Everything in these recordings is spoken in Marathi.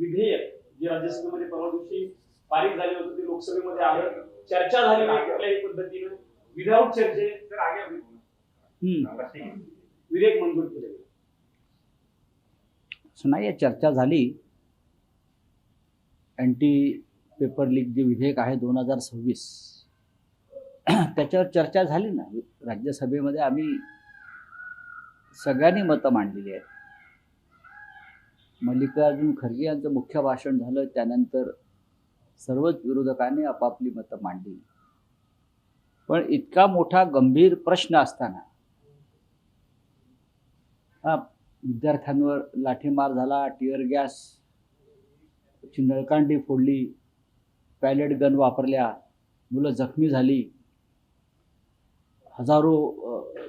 विधेयक जे राज्यसभेमध्ये परवा दिवशी पारित झाले होते ते लोकसभेमध्ये आलं, चर्चा झाली नाही कुठल्याही पद्धतीनं, विदाऊट चर्चे तर विधेयक मंजूर केले नाही. चर्चा झाली. अँटी पेपर लीक जे विधेयक आहे 2026 त्याच्यावर चर्चा झाली ना राज्यसभेमध्ये. आम्ही सगळ्यांनी मतं मांडलेली आहेत. मल्लिकार्जुन खरगे यांचं मुख्य भाषण झालं, त्यानंतर सर्वच विरोधकांनी आपापली मतं मांडली. पण इतका मोठा गंभीर प्रश्न असताना विद्यार्थ्यांवर लाठीमार झाला, टिअर गॅस नळकांडी फोडली, पॅलेट गन वापरल्या, मुलं जखमी झाली, हजारो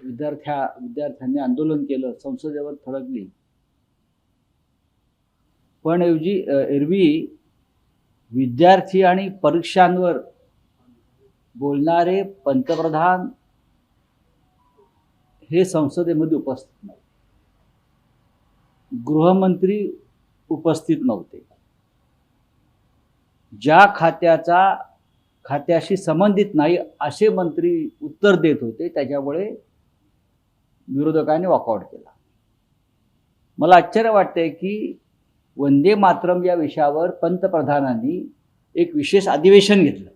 विद्यार्थ्यांनी आंदोलन केलं, संसदेवर थडकली. पण एरवी विद्यार्थी आणि परीक्षांवर बोलणारे पंतप्रधान हे संसदेमध्ये उपस्थित नव्हते, गृहमंत्री उपस्थित नव्हते. ज्या खात्याशी संबंधित नाही असे मंत्री उत्तर देत होते. त्याच्यामुळे विरोधकांनी वॉकआउट केला. मला आश्चर्य वाटतंय की वंदे मातरम या विषयावर पंतप्रधानांनी एक विशेष अधिवेशन घेतलं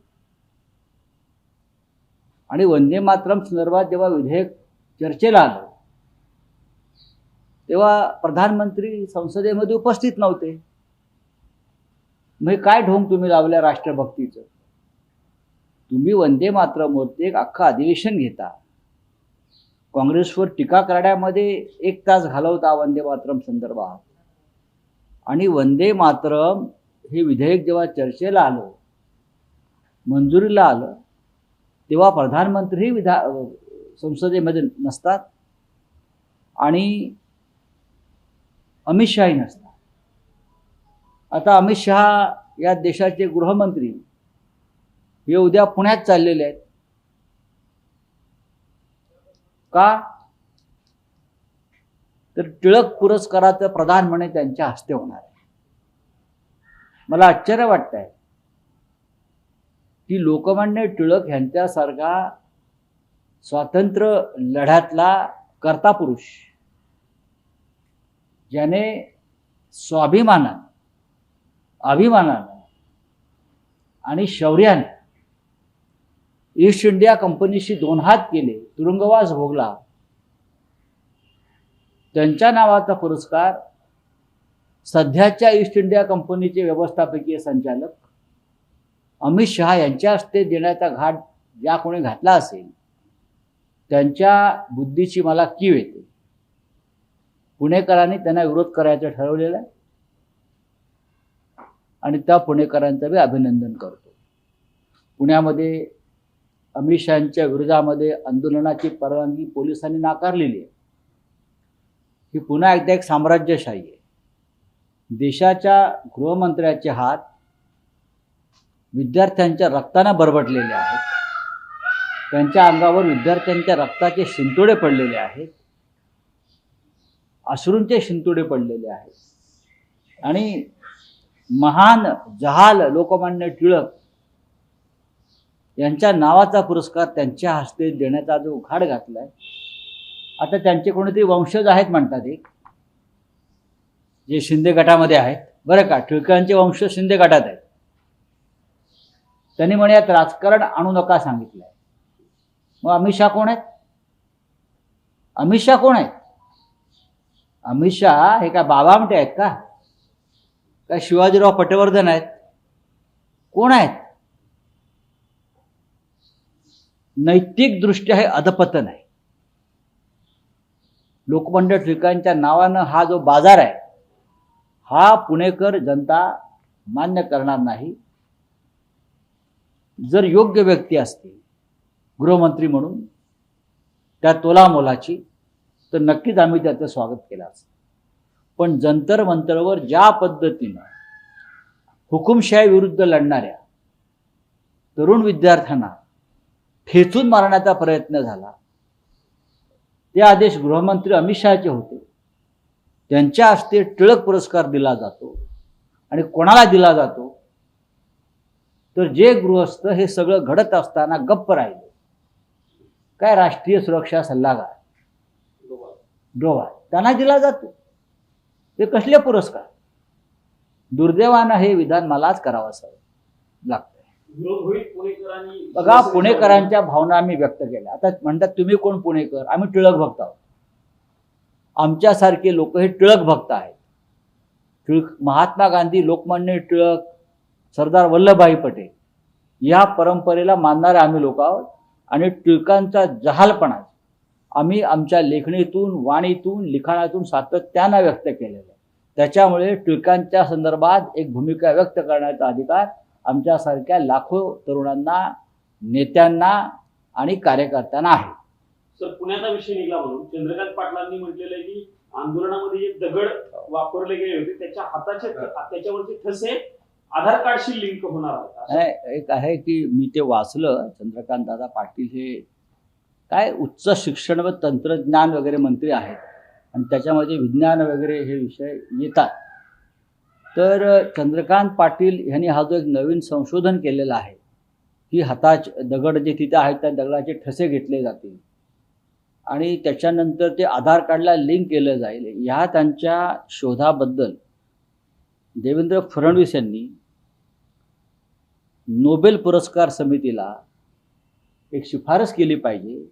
आणि वंदे मातरम संदर्भात जेव्हा विधेयक चर्चेला आलं तेव्हा प्रधानमंत्री संसदेमध्ये उपस्थित नव्हते. मग काय ढोंग तुम्ही लावल्या राष्ट्रभक्तीचं? तुम्ही वंदे मातरमवरती एक अख्खं अधिवेशन घेता, काँग्रेसवर टीका करण्यामध्ये 1 तास घालवता वंदे मातरम संदर्भात, आणि वंदे मातरम हे विधेयक जेव्हा चर्चेला आलं, मंजुरीला आलं, तेव्हा प्रधानमंत्रीही संसदेमध्ये नसतात आणि अमित शहाही नसतात. आता अमित शहा या देशाचे गृहमंत्री हे उद्या पुण्यात चाललेले आहेत. का? तर टिळक पुरस्काराचं प्रदान म्हणे त्यांच्या हस्ते होणार आहे. मला आश्चर्य वाटतंय की लोकमान्य टिळक यांच्यासारखा स्वातंत्र्य लढ्यातला कर्ता पुरुष, ज्याने स्वाभिमानानं, अभिमानानं आणि शौर्याने ईस्ट इंडिया कंपनीशी 2 हात केले, तुरुंगवास भोगला, त्यांच्या नावाचा पुरस्कार सध्याच्या ईस्ट इंडिया कंपनीचे व्यवस्थापकीय संचालक अमित शहा यांच्या हस्ते देण्याचा घाट ज्या कोणी घातला असेल त्यांच्या बुद्धीची मला कीव येते. पुणेकरांनी त्यांना विरोध करायचं ठरवलेलं आहे आणि त्या पुणेकरांचं मी अभिनंदन करतो. पुण्यामध्ये अमित शहांच्या विरोधामध्ये आंदोलनाची परवानगी पोलिसांनी नाकारलेली आहे. ही पुन्हा एकदा एक साम्राज्यशाही आहे. देशाच्या गृहमंत्र्याचे हात विद्यार्थ्यांच्या रक्ताने बरबटलेले आहेत, त्यांच्या अंगावर विद्यार्थ्यांच्या रक्ताचे शिंतोडे पडलेले आहेत, अश्रूंचे शिंतोडे पडलेले आहेत. आणि महान जहाल लोकमान्य टिळक यांच्या नावाचा पुरस्कार त्यांच्या हस्ते देण्याचा जो घाट घातलाय, आता त्यांचे कोणीतरी वंशज आहेत म्हणतात, एक जे शिंदे गटामध्ये आहेत, बरं का, टिळकांचे वंशज शिंदे गटात आहेत. त्यांनी म्हणे यात राजकारण आणू नका सांगितलंय. मग अमित शहा कोण आहेत? अमित शहा कोण आहेत? अमित शहा हे काय बाबामटे आहेत का? काय शिवाजीराव पटवर्धन आहेत? कोण आहेत? नैतिकदृष्ट्या हे अधपतन आहे. लोकमान्य टिळकांच्या नावानं हा जो बाजार आहे हा पुणेकर जनता मान्य करणार नाही. जर योग्य व्यक्ती असते गृहमंत्री म्हणून त्या तोलामोलाची, तर नक्कीच आम्ही त्याचं स्वागत केलं असतं. पण जंतर मंतरवर ज्या पद्धतीनं हुकुमशाही विरुद्ध लढणाऱ्या तरुण विद्यार्थ्यांना ठेचून मारण्याचा प्रयत्न झाला, ते आदेश गृहमंत्री अमित शहाचे होते. त्यांच्या हस्ते टिळक पुरस्कार दिला जातो आणि कोणाला दिला जातो, तर जे गृहस्थ हे सगळं घडत असताना गप्प राहिले, काय राष्ट्रीय सुरक्षा सल्लागार डोभाल, त्यांना दिला जातो. ते कसले पुरस्कार? दुर्दैवानं हे विधान मलाच करावंसं लागतं. विरोध होईल पुणेकरांनी. बघा, पुणेकरांच्या भावना आम्ही व्यक्त केल्या. आता म्हणतात तुम्ही कोण पुणेकर? आम्ही टिळक भक्त आहोत. आमच्यासारखे लोक हे टिळक भक्त आहेत. महात्मा गांधी, लोकमान्य टिळक, सरदार वल्लभभाई पटेल या परंपरेला मानणारे आम्ही लोक आहोत. आणि टिळकांचा जहालपणा आम्ही आमच्या लेखणीतून, वाणीतून, लिखाणातून सातत्यानं व्यक्त केलेलं आहे. त्याच्यामुळे टिळकांच्या संदर्भात एक भूमिका व्यक्त करण्याचा अधिकार आमच्यासारख्या लाखो तरुणांना, नेत्यांना आणि कार्यकर्त्यांना आहे. सर, पुण्याचा विषय निघाला म्हणून चंद्रकांत पाटलांनी म्हटलेलं आहे की आंदोलनामध्ये जे दगड वापरले गेले होते त्याच्यावरचे ठसे आधार कार्डशी लिंक होणार आहेत. एक आहे की मी ते वाचलं. चंद्रकांत दादा पाटील हे काय उच्च शिक्षण व तंत्रज्ञान वगैरे मंत्री आहेत आणि त्याच्यामध्ये विज्ञान वगैरे हे विषय येतात. तर चंद्रकांत पाटील यांनी हा जो एक नवीन संशोधन केलेलं आहे की हाताचे दगड जे तिथे आहेत त्या दगडाचे ठसे घेतले जातील आणि त्याच्यानंतर ते आधार कार्डला लिंक केलं जाईल. ह्या त्यांच्या शोधाबद्दल देवेंद्र फडणवीस यांनी नोबेल पुरस्कार समितीला एक शिफारस केली पाहिजे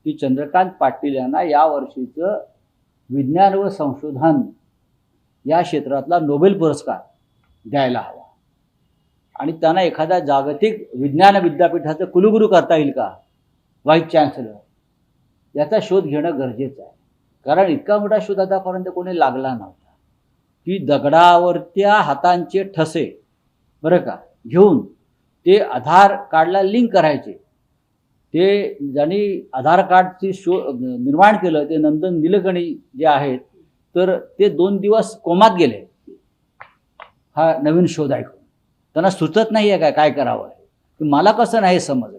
की चंद्रकांत पाटील यांना यावर्षीचं विज्ञान व संशोधन या क्षेत्रातला नोबेल पुरस्कार द्यायला हवा आणि त्यांना एखाद्या जागतिक विज्ञान विद्यापीठाचं कुलगुरू करता येईल का, व्हाईस चान्सलर, याचा शोध घेणं गरजेचं आहे. कारण इतका मोठा शोध आतापर्यंत कोणी लागला नव्हता की दगडावरच्या हातांचे ठसे बरं का घेऊन ते आधार कार्डला लिंक करायचे. ते ज्यांनी आधार कार्डची निर्माण केलं ते नंदन निलकणी जे आहेत, तर ते 2 दिवस कोमात गेले हा नवीन शोध ऐकून. त्यांना सुचत नाही आहे काय करावं आहे. मला कसं नाही समजलं.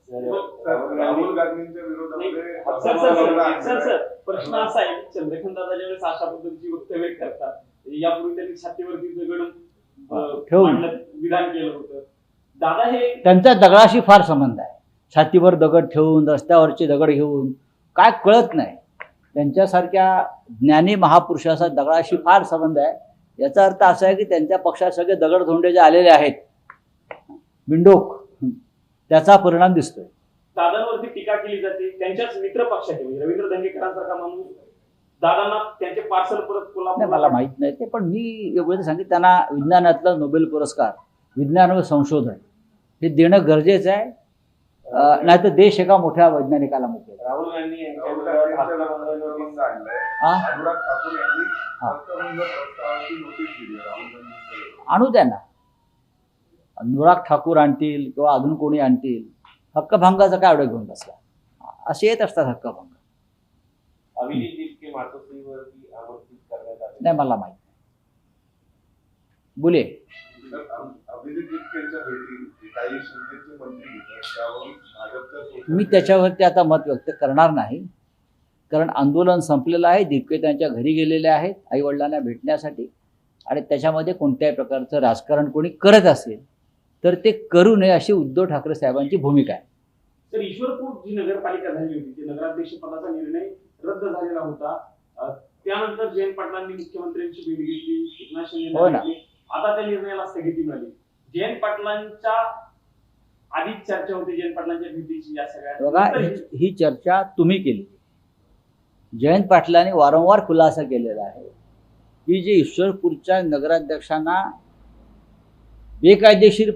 राहुल गांधींच्या विरोधामध्ये सर प्रश्न असा आहे की चंद्रकांत दादा ज्यावेळेस अशा पद्धतीची वक्तव्य करतात, यापूर्वी त्यांनी छातीवरती दगड ठेवून विधान केलं होतं. दादा हे त्यांचा दगडाशी फार संबंध आहे. छातीवर दगड ठेवून, रस्त्यावरचे दगड घेऊन, काय कळत नाही. त्यांच्यासारख्या ज्ञानी महापुरुषाचा दगडाशी फार संबंध आहे. याचा अर्थ असा आहे की त्यांच्या पक्षात सगळे दगडधोंडे जे आलेले आहेत, बिंडोक, त्याचा परिणाम दिसतोय. दादांवरती टीका केली जाते. त्यांच्याच मित्र पक्षाचे म्हणजे रवींद्र धंगेकरांसारखा माणूस दादांना त्यांचे पार्सल परत कोल्हापूर. मला माहित नाही ते, पण मी एवढं सांगितलं त्यांना विज्ञानातला नोबेल पुरस्कार विज्ञान व संशोधन हे देणं गरजेचं आहे. नाही तर देश एका मोठ्या वैज्ञानिकाला मुकेल. राहुल गांधी यांच्या विरोधात अनुराग ठाकूर यांनी हक्कभंग प्रस्तावाची नोटीस दिली राहुल गांधी. आणू द्या ना, अनुराग ठाकूर आणतील किंवा अजून कोणी आणतील. हक्कभंगाचं काय एवढं घेऊन बसला? असे येत असतात हक्कभंग. अभिजित दीपके मातोश्रीवरती आमंत्रित करण्यात आले. नाही मला माहित नाही. बोले. अभिजित दीपकेंच्या भेटी काही शिंदेचे मंत्री घेतात, त्यावरून भाजपच्या मी त्याच्यावरती आता मत व्यक्त करणार नाही. कारण आंदोलन संपलेलं आहे. दीपके त्यांच्या घरी गेलेले आहेत आईवडिलांना भेटण्यासाठी. आणि त्याच्यामध्ये कोणत्याही प्रकारचं राजकारण कोणी करत असेल तर ते करू नये अशी उद्धव ठाकरे साहेबांची भूमिका आहे. तर ईश्वरपूर जी नगरपालिका झाली होती, ते नगराध्यक्ष पदाचा निर्णय रद्द झालेला होता. त्यानंतर जयंत पाटलांनी मुख्यमंत्र्यांची भेट घेतली, एकनाथ शिंदे हो ना. आता त्या निर्णयाला स्थगिती मिळाली. जयंत पाटलांच्या आधीच चर्चा होती जयंत पाटलांच्या भेटीची. या बघा, सगळ्या ही चर्चा तुम्ही केली. जयंत पाटलांनी वारंवार खुलासा केलेला आहे की जे ईश्वरपूरच्या नगराध्यक्षांना बेकायदेशीर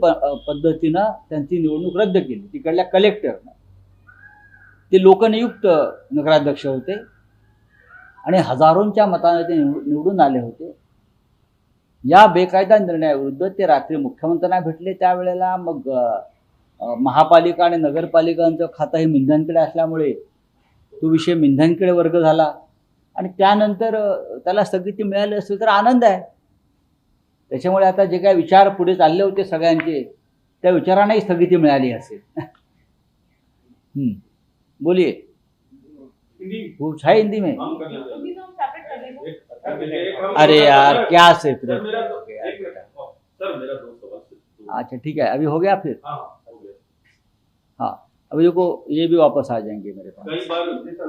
पद्धतीनं त्यांची निवडणूक रद्द केली तिकडल्या कलेक्टरनं. ते लोकनियुक्त नगराध्यक्ष होते आणि हजारोंच्या मताने ते निवडून आले होते. या बेकायदा निर्णयाविरुद्ध ते रात्री मुख्यमंत्र्यांना भेटले. त्यावेळेला मग महापालिका आणि नगरपालिकांचं खातं हे मिंधांकडे असल्यामुळे तो विषय मिंधांकडे वर्ग झाला आणि त्यानंतर त्याला स्थगिती मिळाली असेल तर आनंद आहे. त्याच्यामुळे आता जे काही विचार पुढे चालले होते सगळ्यांचे, त्या विचारांनाही स्थगिती मिळाली असेल. बोलिए. हिंदी वो है हिंदी में. हम कर लेंगे. अरे यार क्या सेपरेट सर, मेरा करोगे यार एक मिनट। बेटा। सर मेरा दो सवाल अच्छा ठीक है, अभी हो गया फिर। हाँ हो गया। हाँ अभी देखो ये भी वापस आ जाएंगे मेरे पास। कई बार सर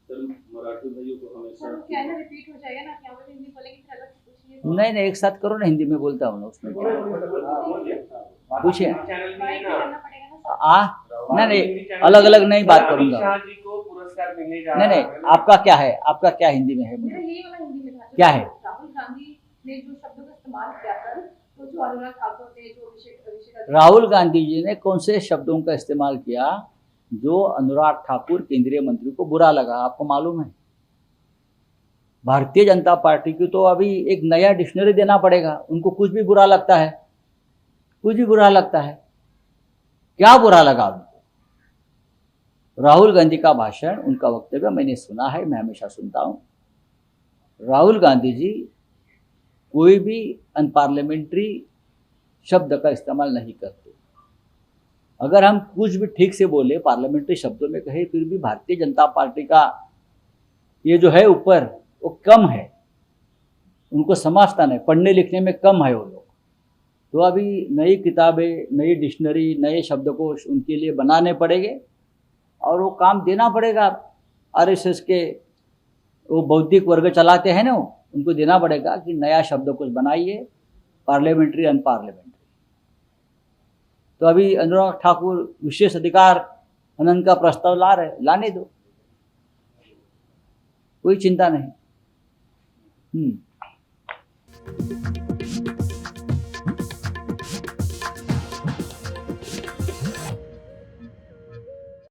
सर मराठी भाइयों को हमेशा सर क्या है ना, रिपीट हो जाएगा ना, क्या बोले हिंदी बोलेंगे फिर अलग से पूछिए। नहीं नहीं एक साथ करो ना, हिंदी में बोलता हूँ ना, उसमें क्या है। पूछिए। बाइक भी करना पड़ेगा ना सर। नहीं नहीं अलग अलग नहीं बात करूंगा। शाह जी को पुरस्कार मिलने जा नहीं रहा नहीं आपका क्या है, आपका क्या हिंदी में है मेरा मुझे यही वाला हिंदी में था। क्या है? राहुल गांधी ने जो शब्दों का इस्तेमाल किया कल, तो जो अनुराग ठाकुर ने जो विषय राहुल गांधी जी ने कौन से शब्दों का इस्तेमाल किया जो अनुराग ठाकुर केंद्रीय मंत्री को बुरा लगा, आपको मालूम है? भारतीय जनता पार्टी की तो अभी एक नया डिक्शनरी देना पड़ेगा, उनको कुछ भी बुरा लगता है, कुछ भी बुरा लगता है। क्या बुरा लगा उनको? राहुल गांधी का भाषण, उनका वक्तव्य मैंने सुना है, मैं हमेशा सुनता हूँ। राहुल गांधी जी कोई भी अनपार्लियामेंट्री शब्द का इस्तेमाल नहीं करते। अगर हम कुछ भी ठीक से बोले, पार्लियामेंट्री शब्दों में कहे, फिर भी भारतीय जनता पार्टी का ये जो है ऊपर वो कम है, उनको समझता नहीं, पढ़ने लिखने में कम है वो लोग। तो अभी नई किताबें, नई डिक्शनरी, नए शब्दकोश उनके लिए बनाने पड़ेंगे और वो काम देना पड़ेगा। आरएसएस के वो बौद्धिक वर्ग चलाते हैं ना, उनको देना पड़ेगा कि नया शब्दकोश बनाइए, पार्लियामेंट्री अनपार्लियामेंट्री। तो अभी अनुराग ठाकुर विशेष अधिकार हनन का प्रस्ताव ला रहे, लाने दो, कोई चिंता नहीं।